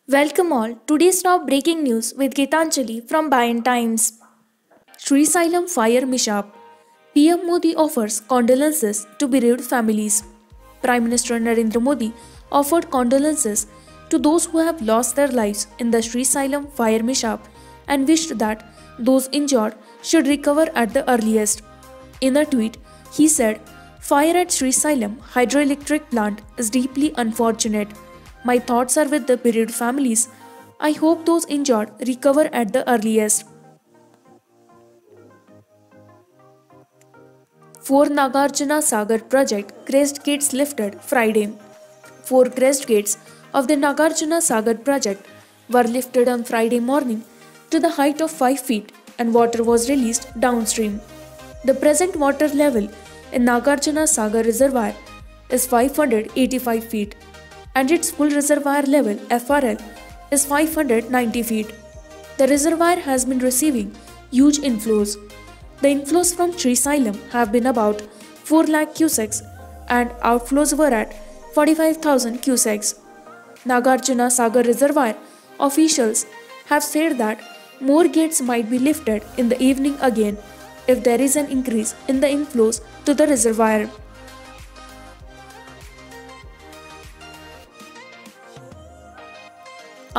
Welcome all. Today's top breaking news with Gitanjali from Bayan Times. Sri Sailam fire mishap. PM Modi offers condolences to bereaved families. Prime Minister Narendra Modi offered condolences to those who have lost their lives in the Sri Sailam fire mishap and wished that those injured should recover at the earliest. In a tweet, he said, "Fire at Sri Sailam hydroelectric plant is deeply unfortunate. My thoughts are with the bereaved families. I hope those injured recover at the earliest." Four Nagarjuna Sagar project crest gates lifted Friday. Four crest gates of the Nagarjuna Sagar project were lifted on Friday morning to the height of 5 feet and water was released downstream. The present water level in Nagarjuna Sagar Reservoir is 585 feet and its full reservoir level FRL is 590 feet. The reservoir has been receiving huge inflows. The inflows from Sri Sailam have been about 4 lakh cusecs and outflows were at 45,000 cusecs. Nagarjuna Sagar Reservoir officials have said that more gates might be lifted in the evening again if there is an increase in the inflows to the reservoir.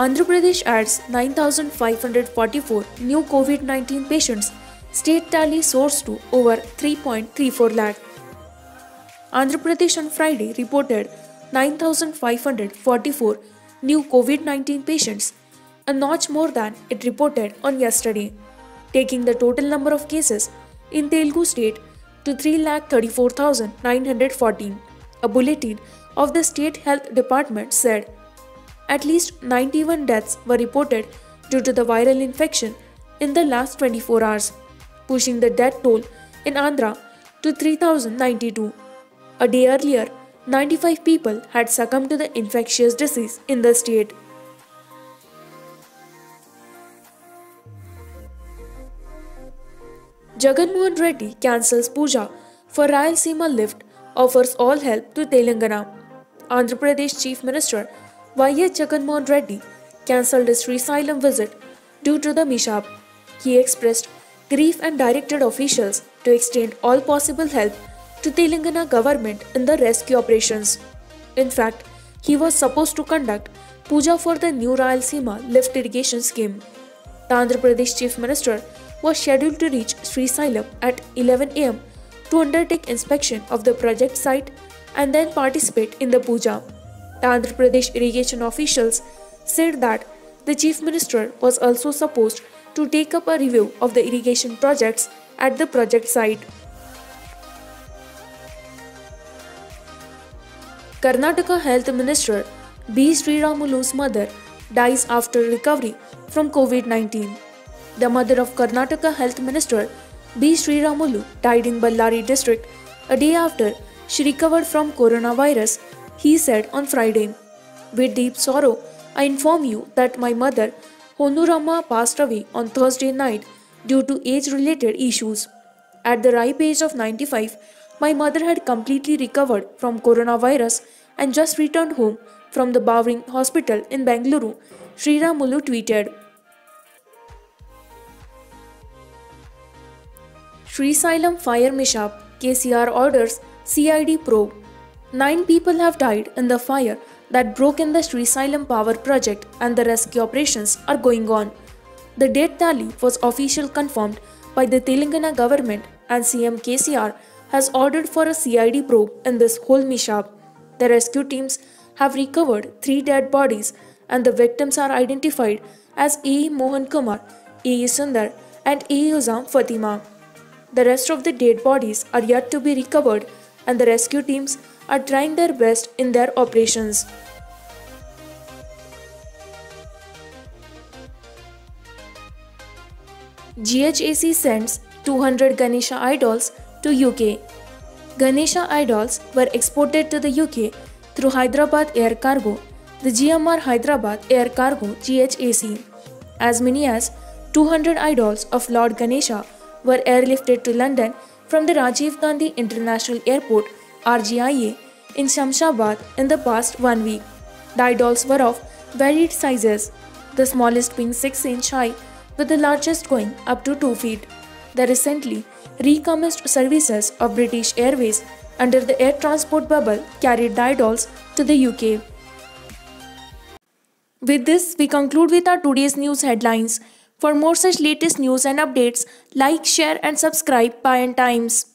Andhra Pradesh adds 9,544 new COVID-19 patients. State tally soars to over 3.34 lakh. Andhra Pradesh on Friday reported 9,544 new COVID-19 patients, a notch more than it reported on yesterday, taking the total number of cases in Telugu state to 3,34,914. A bulletin of the State Health Department said at least 91 deaths were reported due to the viral infection in the last 24 hours, pushing the death toll in Andhra to 3,092. A day earlier, 95 people had succumbed to the infectious disease in the state. Jagan Mohan Reddy cancels puja for Rayalaseema lift, offers all help to Telangana. Andhra Pradesh Chief Minister Y.S. Jagan Mohan Reddy cancelled his Sri Sailam visit due to the mishap. He expressed grief and directed officials to extend all possible help to Telangana government in the rescue operations. In fact, he was supposed to conduct puja for the new Rayalaseema lift irrigation scheme. The Andhra Pradesh Chief Minister was scheduled to reach Sri Sailam at 11 am to undertake inspection of the project site and then participate in the puja. The Andhra Pradesh irrigation officials said that the Chief Minister was also supposed to take up a review of the irrigation projects at the project site. Karnataka Health Minister B. Sriramulu's mother dies after recovery from COVID-19. The mother of Karnataka Health Minister B. Sriramulu died in Ballari district a day after she recovered from coronavirus, he said on Friday. "With deep sorrow, I inform you that my mother, Honurama, passed away on Thursday night due to age-related issues. At the ripe age of 95, my mother had completely recovered from coronavirus and just returned home from the Bowring Hospital in Bengaluru," Sriramulu tweeted. Sri Sailam fire mishap, KCR orders CID probe. 9 people have died in the fire that broke in the Sri Sailam power project and the rescue operations are going on. The death tally was officially confirmed by the Telangana government and CM KCR has ordered for a CID probe in this whole mishap. The rescue teams have recovered 3 dead bodies and the victims are identified as A. Mohan Kumar, A. Sundar and A. Uzam Fatima. The rest of the dead bodies are yet to be recovered and the rescue teams are trying their best in their operations. GHAC sends 200 Ganesha idols to UK. Ganesha idols were exported to the UK through Hyderabad Air Cargo, the GMR Hyderabad Air Cargo GHAC. As many as 200 idols of Lord Ganesha were airlifted to London from the Rajiv Gandhi International Airport (RGIA) in Shamshabad in the past 1 week. The idols were of varied sizes, the smallest being 6-inch high, with the largest going up to 2 feet. The recently recommenced services of British Airways under the air transport bubble carried the idols to the UK. With this, we conclude with our today's news headlines. For more such latest news and updates, like, share, and subscribe Pie and Times.